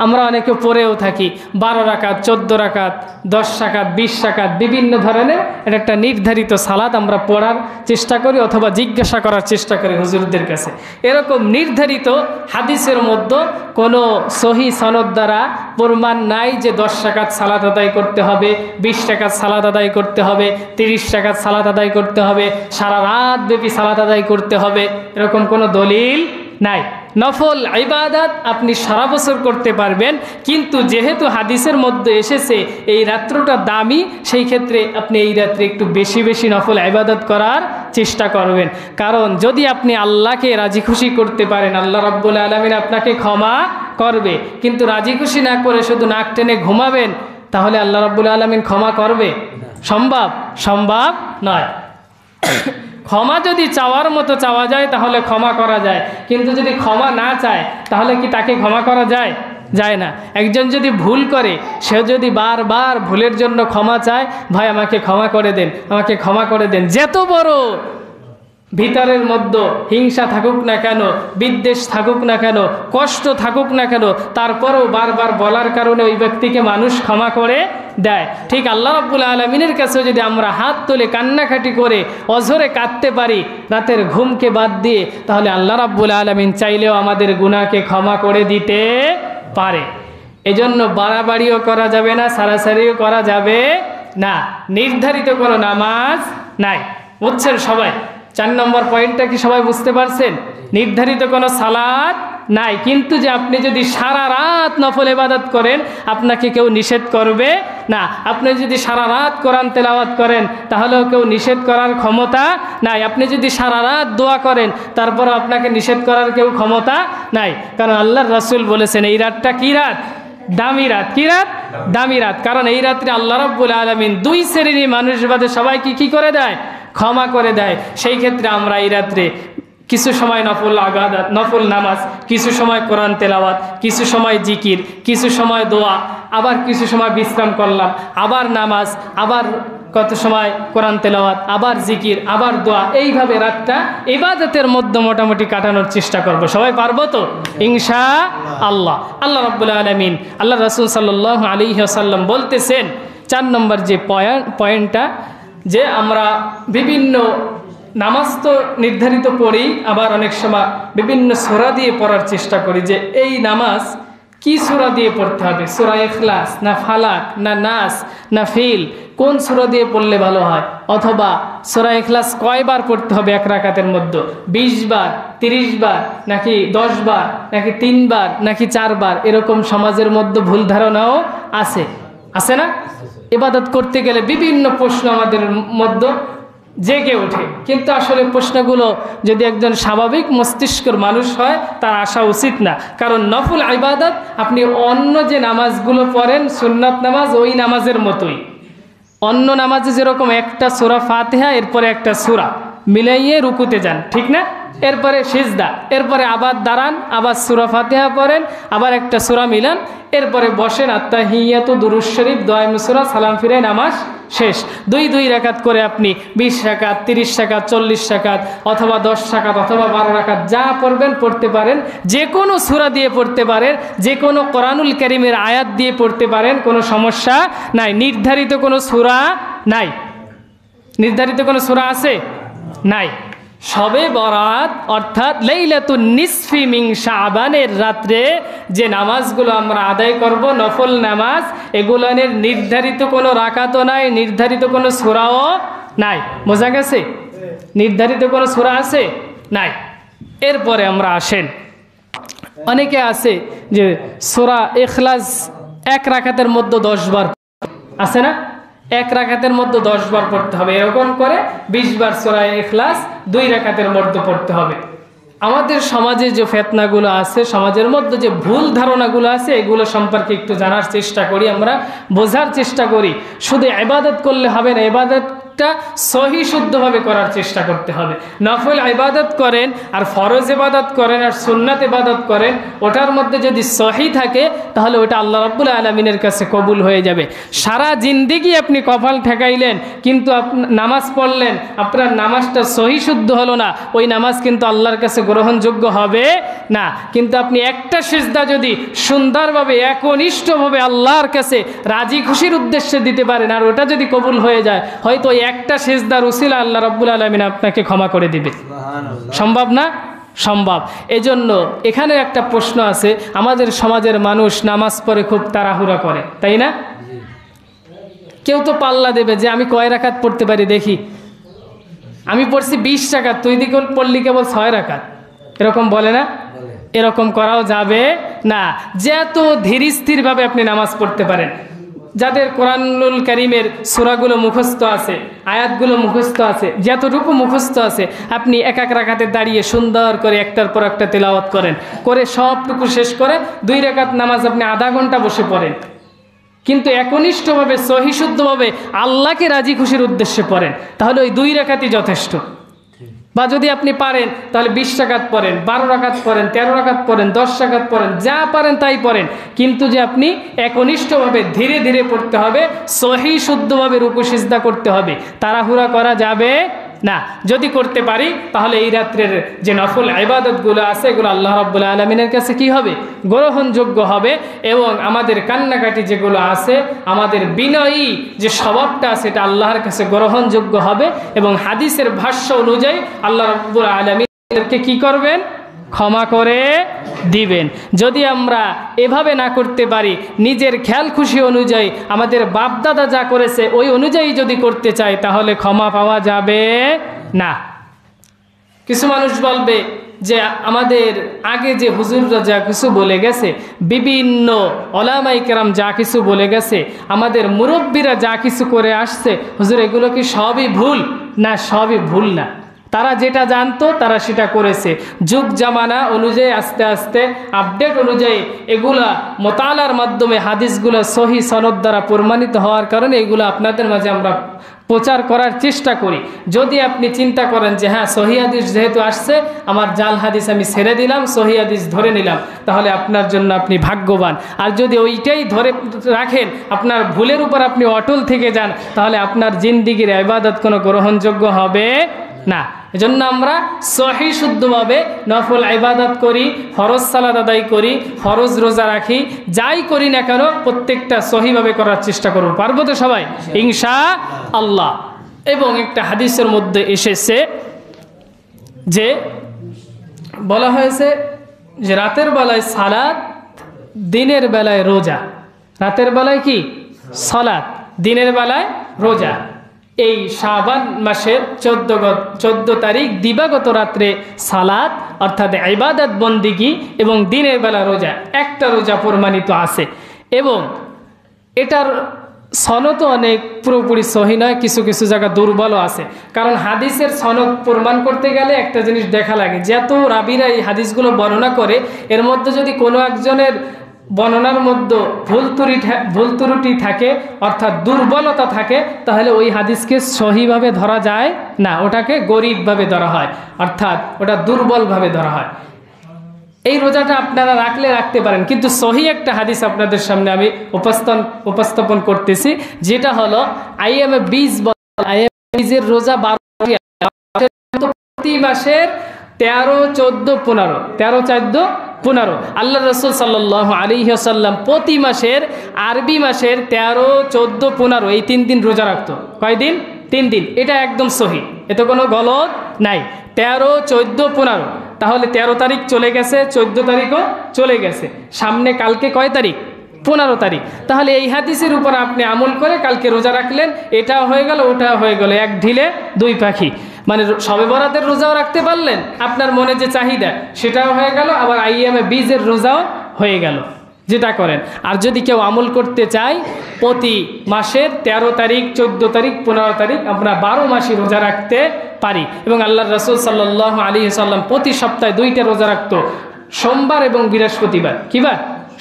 আমরা অনেকে পড়েও থাকি 12 রাকাত, 14 রাকাত, 10 রাকাত, 20 রাকাত, বিভিন্ন ধরনের এটা একটা নির্ধারিত সালাত আমরা পড়ার চেষ্টা করি অথবা জিজ্ঞাসা করার চেষ্টা করি হুজুরদের কাছে। এরকম নির্ধারিত হাদিসের মধ্যে কোনো সহি সনদ দ্বারা প্রমাণ নাই যে 10 রাকাত সালাত আদায় করতে হবে, 20 রাকাত সালাত আদায় করতে হবে, 30 রাকাত সালাত আদায় করতে হবে, সারা রাত ব্যাপী সালাত আদায় করতে হবে, এরকম কোনো দলিল নাই। নফল ইবাদত আপনি সারা বছর করতে পারবেন, কিন্তু যেহেতু হাদিসের মধ্যে এসেছে এই রাত্রটা দামি, সেই ক্ষেত্রে আপনি এই রাত্রে একটু বেশি বেশি নফল ইবাদত করার চেষ্টা করবেন। কারণ যদি আপনি আল্লাহকে রাজি খুশি করতে পারেন, আল্লাহ রাব্বুল আলামিন আপনাকে ক্ষমা করবে। কিন্তু রাজি খুশি না করে শুধু নাক টেনে ঘুমাবেন, তাহলে আল্লাহ রাব্বুল আলামিন ক্ষমা করবে? সম্ভব নয়। ক্ষমা যদি চাওয়ার মতো চাওয়া যায় তাহলে ক্ষমা করা যায়, কিন্তু যদি ক্ষমা না চায় তাহলে কি তাকে ক্ষমা করা যায় না। একজন যদি ভুল করে, সে যদি বারবার ভুলের জন্য ক্ষমা চায়, ভাই আমাকে ক্ষমা করে দেন, আমাকে ক্ষমা করে দেন, যত বড় ভিতরের মধ্যে হিংসা থাকুক না কেন, বিদ্বেষ থাকুক না কেন, কষ্ট থাকুক না কেন, তারপরেও বারবার বলার কারণে ওই ব্যক্তিকে মানুষ ক্ষমা করে দেয়। ঠিক আল্লাহ রাব্বুল আলামিনের কাছেও যদি আমরা হাত তুলে কান্নাকাটি করে অঝরে কাঁদতে পারি রাতের ঘুমকে বাদ দিয়ে, তাহলে আল্লাহ রাব্বুল আলামিন চাইলেও আমাদের গুনাহকে ক্ষমা করে দিতে পারে। এজন্য বাড়াবাড়িও করা যাবে না, সারাসারিও করা যাবে না। নির্ধারিত কোনো নামাজ নাই, বুঝছেন সবাই? 4 নম্বর পয়েন্টটা কি সবাই বুঝতে পারছেন? নির্ধারিত কোনো সালাত নাই, কিন্তু যে আপনি যদি সারা রাত নফল ইবাদত করেন আপনাকে কেউ নিষেধ করবে না। আপনি যদি সারা রাত কোরআন তেলাওয়াত করেন তাহলেও কেউ নিষেধ করার ক্ষমতা নাই। আপনি যদি সারা রাত দোয়া করেন তারপর আপনাকে নিষেধ করার কেউ ক্ষমতা নাই। কারণ আল্লাহর রাসূল বলেছেন এই রাতটা কি রাত? দামি রাত। কি রাত? দামি রাত। কারণ এই রাত্রে আল্লাহ রাব্বুল আলামিন 2 শ্রেণীর মানুষ বাদে সবাইকে কি করে দেয়? ক্ষমা করে দেয়। সেই ক্ষেত্রে আমরা এই রাত্রে কিছু সময় নফল নামাজ, কিছু সময় কোরআন তেলাওয়াত, কিছু সময় জিকির, কিছু সময় দোয়া, আবার কিছু সময় বিশ্রাম করলাম, আবার নামাজ, আবার কত সময় কোরআন তেলাওয়াত, আবার জিকির, আবার দোয়া, এইভাবে রাতটা ইবাদতের মধ্যে মোটামুটি কাটানোর চেষ্টা করব। সবাই পারবো তো ইনশাআল্লাহ? আল্লাহ রাব্বুল আলামিন, আল্লাহ রাসূল সাল্লাল্লাহু আলাইহি ওয়াসাল্লাম বলতেছেন 4 নম্বর যে পয়েন্টটা, যে আমরা বিভিন্ন নামাজ তো নির্ধারিত পড়ি, আবার অনেক সময় বিভিন্ন সূরা দিয়ে পড়ার চেষ্টা করি, যে এই নামাজ কি সূরা দিয়ে পড়তে হবে, সূরা ইখলাস না ফালাক না নাস না ফিল, কোন সূরা দিয়ে পড়লে ভালো হয়, অথবা সূরা ইখলাস কয়বার পড়তে হবে এক রাকাতের মধ্যে, 20 বার 30 বার নাকি 10 বার নাকি 3 বার নাকি 4 বার, এরকম সমাজের মধ্যে ভুল ধারণাও আছে না? ইবাদত করতে গেলে বিভিন্ন প্রশ্ন আমাদের মধ্যে জেগে ওঠে, কিন্তু আসলে প্রশ্নগুলো যদি একজন স্বাভাবিক মস্তিষ্কের মানুষ হয় তার আসা উচিত না। কারণ নফল ইবাদত আপনি অন্য যে নামাজগুলো পড়েন সুন্নাত নামাজ, ওই নামাজের মতোই। অন্য নামাজে যেরকম একটা সূরা ফাতিহা এরপরে একটা সূরা মিলাইয়ে রুকুতে যান, ঠিক না? এরপরে সিজদা, এরপরে আবার দাঁড়ান, আবার সূরা ফাতিহা পড়েন, আবার একটা সূরা মিলান, এরপরে বসেন, আত্তাহিয়াতু দুরূদ শরীফ দোয়া সূরা সালাম ফিরে নামাজ শেষ। 2 রাকাত করে আপনি 20 রাকাত 30 রাকাত 40 রাকাত অথবা 10 রাকাত অথবা 12 রাকাত যা পড়বেন পড়তে পারেন। যে কোনো সূরা দিয়ে পড়তে পারেন, যে কোনো কোরআনুল কারীমের আয়াত দিয়ে পড়তে পারেন, কোনো সমস্যা নাই। নির্ধারিত কোনো সূরা নাই, নির্ধারিত কোনো সূরা আছে নাই। শবে বরাত অর্থাৎ লাইলাতুন নিসফি মিন শাবানের রাত্রে যে নামাজগুলো আমরা আদায় করব নফল নামাজ, এগুলোর নির্ধারিত কোনো রাকাতও নাই, নির্ধারিত কোনো সূরাও নাই। বোঝা গেছে? নির্ধারিত কোনো সূরা আছে নাই। এরপরে আমরা আসেন, অনেকে আছে যে সূরা ইখলাস এক রাকাতের মধ্যে 10 বার আছে না, এক রাকাতের মধ্যে 10 বার পড়তে হবে, এরকম করে 20 বার সূরা ইখলাস 2 রাকাতের মধ্যে পড়তে হবে। আমাদের সমাজে যে ফিতনাগুলো আছে, সমাজের মধ্যে যে ভুল ধারণাগুলো আছে, এগুলো সম্পর্কে একটু জানার চেষ্টা করি, আমরা বোঝার চেষ্টা করি। শুধু ইবাদত করলে হবে না, ইবাদতটা সহি শুদ্ধভাবে করার চেষ্টা করতে হবে। নফল ইবাদত করেন আর ফরজ ইবাদত করেন আর সুন্নাত ইবাদত করেন, ওটার মধ্যে যদি সহি থাকে তাহলে ওটা আল্লাহ রাব্বুল আলামিনের কাছে কবুল হয়ে যাবে। সারা জিন্দেগি আপনি কপাল ঠেকাইলেন, কিন্তু নামাজ পড়লেন, আপনার নামাজটা সহি শুদ্ধ হলো না, ওই নামাজ কিন্তু আল্লাহর কাছে গ্রহণযোগ্য হবে না। কিন্তু আপনি একটা সিজদা যদি সুন্দরভাবে একনিষ্ঠভাবে আল্লাহর কাছে রাজি খুশির উদ্দেশ্যে দিতে পারেন, আর ওটা যদি কবুল হয়ে যায়, হয়তো একটা সিজদার উসিলা আল্লাহ রাব্বুল আলামিন আপনাকে ক্ষমা করে দিবে। সম্ভব না? সম্ভব। এজন্য এখানে একটা প্রশ্ন আছে, আমাদের সমাজের মানুষ নামাজ পড়ে খুব তাড়াহুড়া করে, তাই না? কেউ তো পাল্লা দেবে যে আমি কয় রাকাত পড়তে পারি দেখি, আমি পড়ছি 20 রাকাত, তুই দিকে পড়লি কেবল 6 রাকাত, এরকম বলে না? এরকম করাও যাবে না। যত ধীর স্থিরভাবে আপনি নামাজ পড়তে পারেন, যাদের কোরআনুল কারীমের সূরাগুলো মুখস্থ আছে, আয়াতগুলো মুখস্থ আছে, যতটুকু মুখস্থ আছে, আপনি এক এক রাকাতে দাঁড়িয়ে সুন্দর করে একটার পর একটা তেলাওয়াত করেন, করে সবটুকু শেষ করে 2 রাকাত নামাজ আপনি আধা ঘন্টা বসে পড়েন, কিন্তু একনিষ্ঠভাবে সহিশুদ্ধভাবে আল্লাহকে রাজি খুশির উদ্দেশ্যে পড়েন, তাহলে ওই 2 রাকাতই যথেষ্ট। বা যদি আপনি পারেন তাহলে 20 রাকাত পড়েন, 12 রাকাত পড়েন, 13 রাকাত পড়েন, 10 রাকাত পড়েন, যা পারেন তাই পড়েন, কিন্তু যে আপনি একনিষ্ঠভাবে ধীরে ধীরে পড়তে হবে, সহি শুদ্ধভাবে রুকু সিজদা করতে হবে, তাড়াহুড়া করা যাবে না। যদি করতে পারি তাহলে এই রাত্রের যে নফল ইবাদতগুলো আছে এগুলো আল্লাহ রাব্বুল আলামিনের কাছে কি হবে? গ্রহণযোগ্য হবে। এবং আমাদের কান্নাকাটি যেগুলো আছে, আমাদের বিনয়ী যে স্বভাবটা আছে, এটা আল্লাহর কাছে গ্রহণযোগ্য হবে। এবং হাদিসের ভাষ্য অনুযায়ী আল্লাহ রাব্বুল আলামিনকে কি করবেন? ক্ষমা করে দিবেন। যদি আমরা এভাবে না করতে পারি, নিজের খেয়াল খুশি অনুযায়ী আমাদের বাপদাদা যা করেছে ওই অনুযায়ী যদি করতে চাই, তাহলে ক্ষমা পাওয়া যাবে না। কিছু মানুষ বলবে যে আমাদের আগে যে হুজুররা যা কিছু বলে গেছে, বিভিন্ন ওলামায়ে কেরাম যা কিছু বলে গেছে, আমাদের মুরব্বীরা যা কিছু করে আসছে, হুজুর এগুলো কি সবই ভুল? না, সবই ভুল না। তারা যেটা জানতো তারা সেটা করেছে। যুগ জামানা অনুযায়ী আস্তে আস্তে আপডেট অনুযায়ী এগুলা মোতালার মাধ্যমে হাদিসগুলো সহি সনদ দ্বারা প্রমাণিত হওয়ার কারণে এগুলো আপনাদের মাঝে আমরা প্রচার করার চেষ্টা করি। যদি আপনি চিন্তা করেন যে হ্যাঁ সহি হাদিস যেহেতু আসছে, আমার জাল হাদিস আমি ছেড়ে দিলাম, সহি হাদিস ধরে নিলাম, তাহলে আপনার জন্য আপনি ভাগ্যবান। আর যদি ওইটাই ধরে রাখেন, আপনার ভুলের উপর আপনি অটল থেকে যান, তাহলে আপনার জিন্দিগির ইবাদত কোনো গ্রহণযোগ্য হবে না। এজন্য আমরা সহি শুদ্ধভাবে নফল ইবাদত করি, ফরজ সালাত আদায় করি, ফরজ রোজা রাখি, যাই করি না কেন প্রত্যেকটা সহিভাবে করার চেষ্টা করব। পারবো তো সবাই ইনশাআল্লাহ। এবং একটা হাদিসের মধ্যে এসেছে যে বলা হয়েছে যে রাতের বেলায় সালাত দিনের বেলায় রোজা, রাতের বেলায় কি সালাত, দিনের বেলায় রোজা। এই শাবান মাসের 14 তারিখ দিবাগত রাত্রে সালাত অর্থাৎ ইবাদত বন্দিগি এবং দিনের বেলা রোজা, একটা রোজা প্রমাণিত আছে। এবং এটার সনদ অনেক পুরোপুরি সহি নয়, কিছু কিছু জায়গা দুর্বলও আছে। কারণ হাদিসের সনদ প্রমাণ করতে গেলে একটা জিনিস দেখা লাগে, যত রাবিরা এই হাদিসগুলো বর্ণনা করে এর মধ্যে যদি কোনো একজনের বর্ণনার মধ্যে ভুল ত্রুটি থাকে অর্থাৎ দুর্বলতা থাকে, তাহলে ওই হাদিসকে সহিভাবে ধরা যায় না, ওটাকে গরীবভাবে ধরা হয়, অর্থাৎ ওটা দুর্বলভাবে ধরা হয়। এই রোজাটা আপনারা রাখতে পারেন, কিন্তু সহি একটা হাদিস আপনাদের সামনে আমি উপস্থাপন করতেছি, যেটা হলো আইএমএ 20 রোজা 12 প্রতি মাসের 13, 14, 15, 13, 14, 15 আল্লাহ রসুল সাল্লাল্লাহু আলাইহি ওয়াসাল্লাম প্রতি মাসের আরবি মাসের 13, 14, 15 এই 3 দিন রোজা রাখতো। কয়দিন? 3 দিন। এটা একদম সহি, এতে কোনো গলত নাই। 13, 14, 15, তাহলে 13 তারিখ চলে গেছে, 14 তারিখও চলে গেছে, সামনে কালকে কয় তারিখ? 15 তারিখ। তাহলে এই হাদিসের উপর আপনি আমল করে কালকে রোজা রাখলেন, এটাও হয়ে গেল ওটাও হয়ে গেল, এক ঢিলে 2 পাখি। মানে শবে বরাতের রোজাও রাখতে পারলেন, আপনার মনে যে চাহিদা সেটাও হয়ে গেল, আবার আইয়ামে 20 রোজাও হয়ে গেল, যেটা করেন। আর যদি কেউ আমল করতে চায় প্রতি মাসের 13 তারিখ, 14 তারিখ, 15 তারিখ আমরা 12 মাসই রোজা রাখতে পারি। এবং আল্লাহ রাসূল সাল্লাল্লাহু আলাইহি ওয়াসাল্লাম প্রতি সপ্তাহে 2টা রোজা রাখতো, সোমবার এবং বৃহস্পতিবার। কি বার?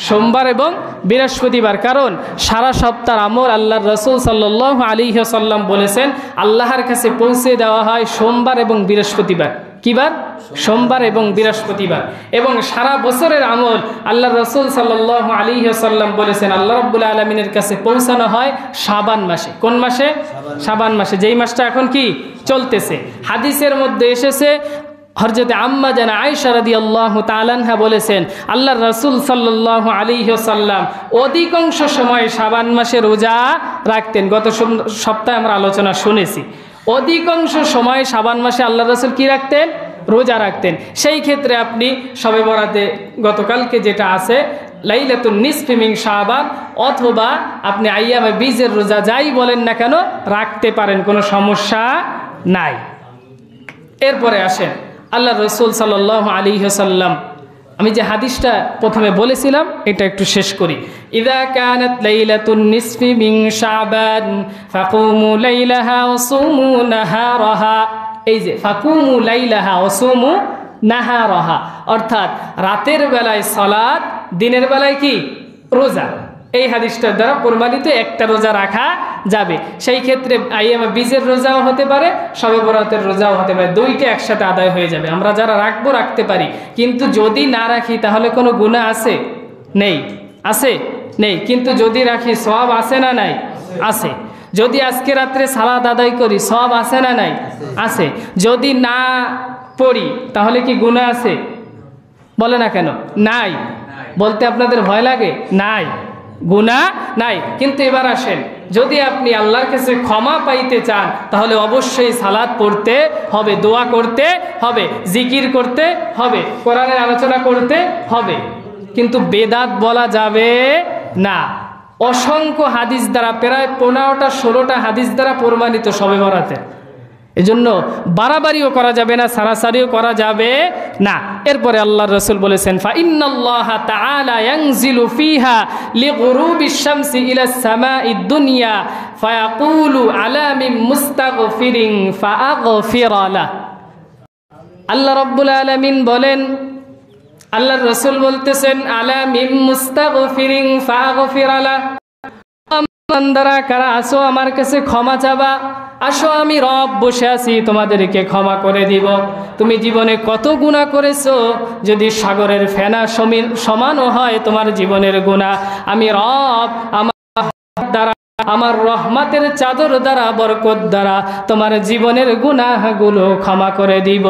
সোমবার এবং বৃহস্পতিবার। কারণ সারা সপ্তাহ আমল আল্লাহর রাসূল সাল্লাল্লাহু আলাইহি ওয়াসাল্লাম বলেছেন আল্লাহর কাছে পৌঁছে দেওয়া হয় সোমবার এবং বৃহস্পতিবার। কিবার? সোমবার এবং বৃহস্পতিবার। এবং সারা বছরের আমল আল্লাহর রাসূল সাল্লাল্লাহু আলাইহি ওয়াসাল্লাম বলেছেন আল্লাহ রাব্বুল আলামিনের কাছে পৌঁছানো হয় শাবান মাসে। কোন মাসে? শাবান মাসে, যেই মাসটা এখন কি চলতেছে। হাদিসের মধ্যে এসেছে হযরত আম্মা জানা আয়েশা রাদিয়াল্লাহু তাআলা আনহা বলেছেন আল্লাহর রাসূল সাল্লাল্লাহু আলাইহি ওয়াসাল্লাম অধিকাংশ সময় শাবান মাসে রোজা রাখতেন। গত সপ্তাহে আমরা আলোচনা শুনেছি, অধিকাংশ সময় শাবান মাসে আল্লাহর রাসূল কি রাখতেন? রোজা রাখতেন। সেই ক্ষেত্রে আপনি শবে বরাতে গতকালকে যেটা আছে লাইলাতুন নিসফি মিন শাবান, অথবা আপনি আইয়ামে 20 রোজা যাই বলেন না কেন রাখতে পারেন, কোনো সমস্যা নাই। এরপরে আসেন আল্লাহ রসুল সাল্লাল্লাহু আলাইহি ওয়াসাল্লাম, আমি যে হাদিসটা প্রথমে বলেছিলাম এটা একটু শেষ করি। ইযা কানাত লাইলাতুন নিসফি মিন শাবান ফাকুমু লাইলাহা ওয়া সুমু নাহারাহা। এই যে ফাকুমু লাইলাহা ওয়া সুমু নাহারাহা, অর্থাৎ রাতের বেলায় সালাত, দিনের বেলায় কি রোজা। এই হাদিসটার দ্বারা প্রমাণিত একটা রোজা রাখা যাবে। সেই ক্ষেত্রে আইয়ামে 20 রোজাও হতে পারে, শবে বরাতের রোজাও হতে পারে, 2টা একসাথে আদায় হয়ে যাবে। আমরা যারা রাখবো রাখতে পারি, কিন্তু যদি না রাখি তাহলে কোনো গুনাহ আছে? নেই। আছে? নেই। কিন্তু যদি রাখি সওয়াব আছে না নাই? আছে। যদি আজকে রাত্রে সালাত আদায় করি সওয়াব আছে না নাই? আছে। যদি না পড়ি তাহলে কি গুনাহ আছে? বলে না কেন? নাই। বলতে আপনাদের ভয় লাগে? নাই, গুনাহ নাই। কিন্তু এবার আসেন, যদি আপনি আল্লাহর কাছে ক্ষমা পাইতে চান তাহলে অবশ্যই সালাত পড়তে হবে, দোয়া করতে হবে, জিকির করতে হবে, কোরআনের আলোচনা করতে হবে। কিন্তু বেদাত বলা যাবে না। অসংখ্য হাদিস দ্বারা, প্রায় 15টা 16টা হাদিস দ্বারা প্রমাণিত শবে বরাতে। এজন্য বাড়াবাড়িও করা যাবে না, সারাসারিও করা যাবে না। এরপরে আল্লাহর রাসূল বলেছেন ফা ইন্নাল্লাহা তাআলা ইয়ানজিলু ফিহা লিগুরুবিশ শামসি ইলাস সামাঈদ দুনিয়া ফায়াকুলু আলা মিন মুস্তাগফিরিন ফাআগফিরা লা। আল্লাহ রাব্বুল আলামিন বলেন, আল্লাহর রাসূল বলতেছেন আলা মিন মুস্তাগফিরিন ফাআগফিরা লা, বান্দারা কারা আসো আমার কাছে ক্ষমা চাবা, আসো আমি রব বসে আছি তোমাদেরকে ক্ষমা করে দিব। তুমি জীবনে কত গুনাহ করেছো, যদি সাগরের ফেনা সমানও হয় তোমার জীবনের গুনাহ, আমি রব আমার দ্বারা, আমার রহমতের চাদর দ্বারা, বরকত দ্বারা তোমার জীবনের গুনাহগুলো ক্ষমা করে দিব।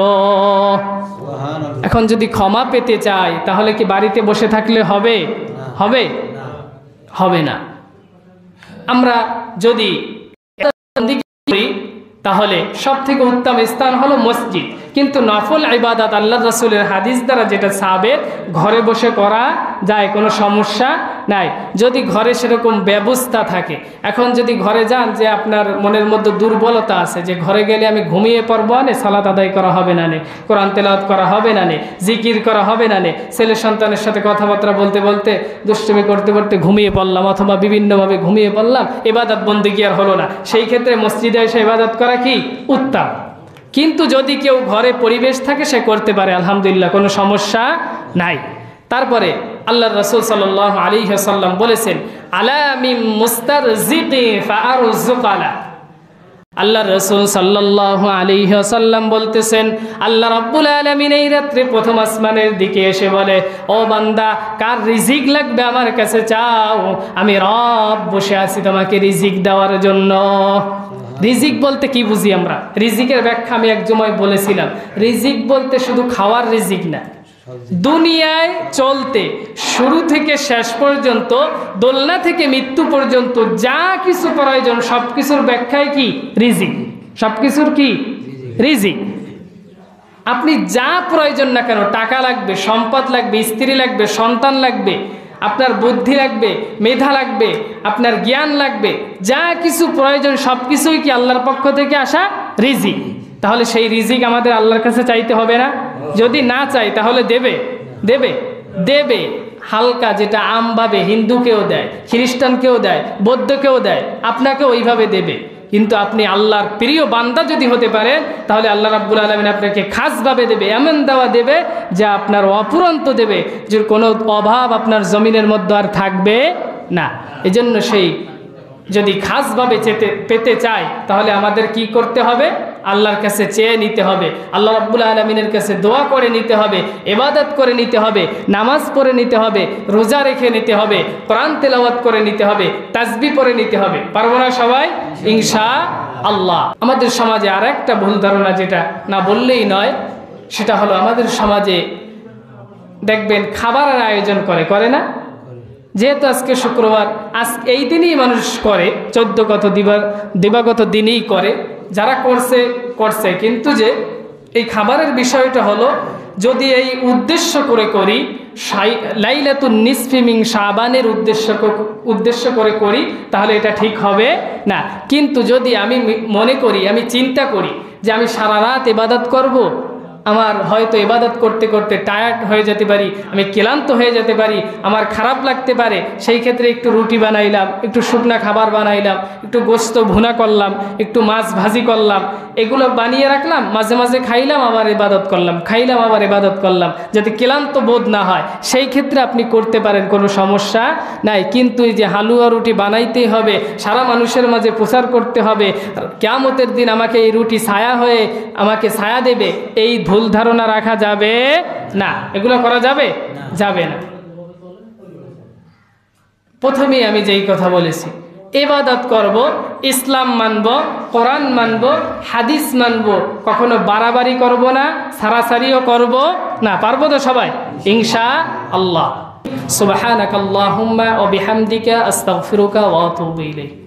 এখন যদি ক্ষমা পেতে চাই তাহলে কি বাড়িতে বসে থাকলে হবে? হবে? হবে না। আমরা যদি তাহলে সব থেকে উত্তম স্থান হলো মসজিদ। কিন্তু নফল ইবাদত আল্লাহ রাসূলের হাদিস দ্বারা যেটা সাবেত, ঘরে বসে করা যায়, কোনো সমস্যা নাই যদি ঘরে সেরকম ব্যবস্থা থাকে। এখন যদি ঘরে যান যে আপনার মনের মধ্যে দুর্বলতা আছে যে ঘরে গেলে আমি ঘুমিয়ে পড়বো না, সালাত আদায় করা হবে না, কোরআন তেলাওয়াত করা হবে না, জিকির করা হবে না, ছেলে সন্তানের সাথে কথাবার্তা বলতে বলতে দুষ্টুমি করতে করতে ঘুমিয়ে পড়লাম অথবা বিভিন্নভাবে ঘুমিয়ে পড়লাম, ইবাদত বন্দেগী আর হলো না, সেই ক্ষেত্রে মসজিদে এসে ইবাদত করা কি উত্তম। কিন্তু যদি কেউ ঘরে পরিবেশ থাকে সে করতে পারে, আলহামদুলিল্লাহ, কোনো সমস্যা নাই। তারপরে আল্লাহর রাসূল সাল্লাল্লাহু আলাইহি ওয়াসাল্লাম বলেছেন, আলা মিন মুস্তারজিকি ফাআরযুকালা। আল্লাহর রাসূল সাল্লাল্লাহু আলাইহি ওয়াসাল্লাম বলতেছেন, আল্লাহ রাব্বুল আলামিন এই রাত্রে প্রথম আসমানের দিকে এসে বলে, ও বান্দা, কার রিজিক লাগবে আমার কাছে চাও, আমি রব বসে আছি তোমাকে রিজিক দেওয়ার জন্য। রিজিক বলতে কি বুঝি আমরা? রিজিকের ব্যাখ্যা আমি এক সময় বলেছিলাম, রিজিক বলতে শুধু খাওয়ার রিজিক না, দুনিয়ায় চলতে শুরু থেকে শেষ পর্যন্ত, দোলনা থেকে মৃত্যু পর্যন্ত যা কিছু প্রয়োজন সব কিছুর ব্যাখ্যায় কি রিজিক, সব কিছুর কি রিজিক। আপনি যা প্রয়োজন না কেন, টাকা লাগবে, সম্পদ লাগবে, স্ত্রী লাগবে, সন্তান লাগবে, আপনার বুদ্ধি লাগবে, মেধা লাগবে, আপনার জ্ঞান লাগবে, যা কিছু প্রয়োজন সব কিছুই কি আল্লাহর পক্ষ থেকে আসা রিজিক। তাহলে সেই রিজিক আমাদের আল্লাহর কাছে চাইতে হবে না? যদি না চাই তাহলে দেবে দেবে দেবে হালকা, যেটা আমভাবে হিন্দুকেও দেয়, খ্রিস্টানকেও দেয়, বৌদ্ধকেও দেয়, আপনাকে ওইভাবে দেবে। কিন্তু আপনি আল্লাহর প্রিয় বান্দা যদি হতে পারেন তাহলে আল্লাহ রাব্বুল আলামিন আপনাকে খাসভাবে দেবে, এমন দেওয়া দেবে যা আপনার অপুরন্ত দেবে, যে কোনো অভাব আপনার জমিনের মধ্যে আর থাকবে না। এজন্য সেই যদি খাসভাবে পেতে চায় তাহলে আমাদের কি করতে হবে? আল্লাহর কাছে চেয়ে নিতে হবে, আল্লাহ রাব্বুল আলামিনের কাছে দোয়া করে নিতে হবে, ইবাদত করে নিতে হবে, নামাজ পড়ে নিতে হবে, রোজা রেখে নিতে হবে, কোরআন তেলাওয়াত করে নিতে হবে, তাসবিহ পড়ে নিতে হবে। পারবো না সবাই? ইনশাআল্লাহ। আমাদের সমাজে আর একটা ভুল ধারণা যেটা না বললেই নয়, সেটা হলো আমাদের সমাজে দেখবেন খাবারের আয়োজন করে না? যেহেতু আজকে শুক্রবার, আজকে এই দিনই মানুষ করে, 14 গত দিবাগত দিনেই করে, যারা করছে, কিন্তু যে এই খাবারের বিষয়টা হলো, যদি এই উদ্দেশ্য করে করি, লাইলাতুন নিসফি মিন শাবানের উদ্দেশ্য করে করি তাহলে এটা ঠিক হবে না। কিন্তু যদি আমি মনে করি, আমি চিন্তা করি যে আমি সারা রাত ইবাদত করব, আমার হয়তো ইবাদত করতে করতে টায়ার্ড হয়ে যেতে পারি, আমি ক্লান্ত হয়ে যেতে পারি, আমার খারাপ লাগতে পারে, সেই ক্ষেত্রে একটু রুটি বানাইলাম, একটু শুকনা খাবার বানাইলাম, একটু গোস্ত ভুনা করলাম, একটু মাছ ভাজি করলাম, এগুলো বানিয়ে রাখলাম, মাঝে মাঝে খাইলাম আবার ইবাদত করলাম, খাইলাম আবার ইবাদত করলাম, যাতে ক্লান্ত বোধ না হয়, সেই ক্ষেত্রে আপনি করতে পারেন, কোনো সমস্যা নাই। কিন্তু এই যে হালুয়া রুটি বানাইতেই হবে, সারা মানুষের মাঝে প্রচার করতে হবে, কিয়ামতের দিন আমাকে এই রুটি ছায়া হয়ে আমাকে ছায়া দেবে, এই ভুল ধারণা রাখা যাবে না। এগুলো করা যাবে না। প্রথমেই আমি যেই কথা বলেছি, ইবাদত করব, ইসলাম মানব, কোরআন মানব, হাদিস মানব, কখনো বাড়াবাড়ি করব না, সারাসারিও করব না। পারবো তো সবাই? ইনশাআল্লাহ। সুবহানাকাল্লাহুম্মা ওয়া বিহামদিকা আস্তাগফিরুকা ওয়া আতুবু ইলাইক।